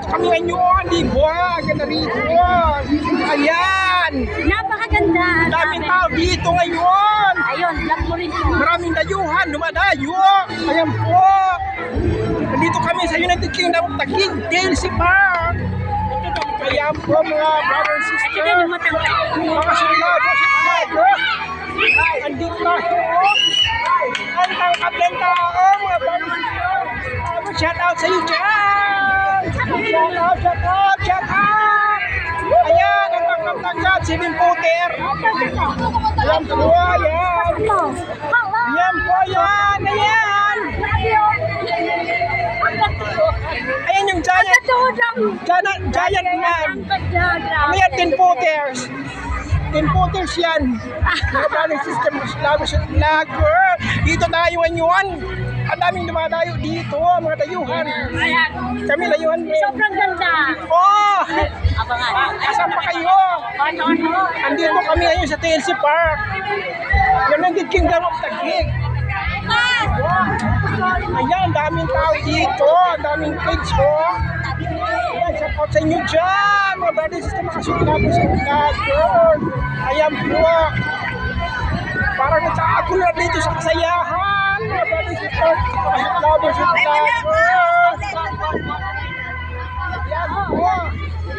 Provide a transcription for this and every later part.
kami ngayon, di ba? Ganda rito. Ayan. Napakaganda. Daming tao dito ngayon. Ayun, vlog mo rin po. Maraming dayuhan, dumadayo. Ayan po. Nandito kami sa United Kingdom of Taguig, DLC Park. Ayan po mga brother and sister. Ito yung matangkad. Mga sinlado. Andito tayo. Ang tangkad ng tao, mga brother and sister. Shout out sa iyo dyan. Shout out. Ayan, ang tangkad, 7-footer. Ayan po, ayan. Ayan po, ayan. Ayan. Ayan yung giant. Giant man. Ayan, 10-footers. 10-footers yan. Mga brother system, labas at vlogger. Dito tayo ngayon. Ang daming dumadayo dito, mga dayuhan. Kami dayuhan. Sobrang ganda. Oh! Abangan. Asan pa kayo? Andito kami ngayon sa TLC Park. United Kingdom of Taguig. Ayan, daming tao dito. Ang daming kids ko. Ayan, shout out sa inyo dyan. Mga brother system, makasulabo sa vlogger. Ayan po. Parang nagsaako na dito sa kasayahan. Mga brother system, makasulabo sa vlogger. Ayan po.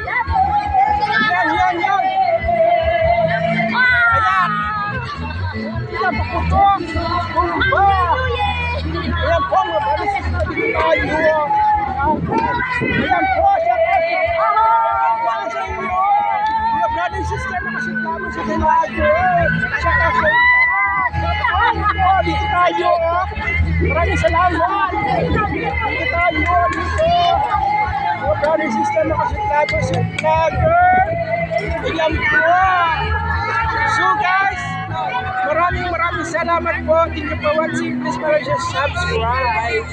Yan. Ayan. Ayan, paputok. Ayan po, mga brother system, dito tayo. Ayan po, shout out sa inyo. Mga brother system, makasulabo sa vlogger. Shout out sa inyo. Dito tayo. Maraming salamat. Dito tayo. Mga brother system, makasulabo sa vlogger. Ayan po. So guys, maraming salamat po. Thank you for watching. Please subscribe.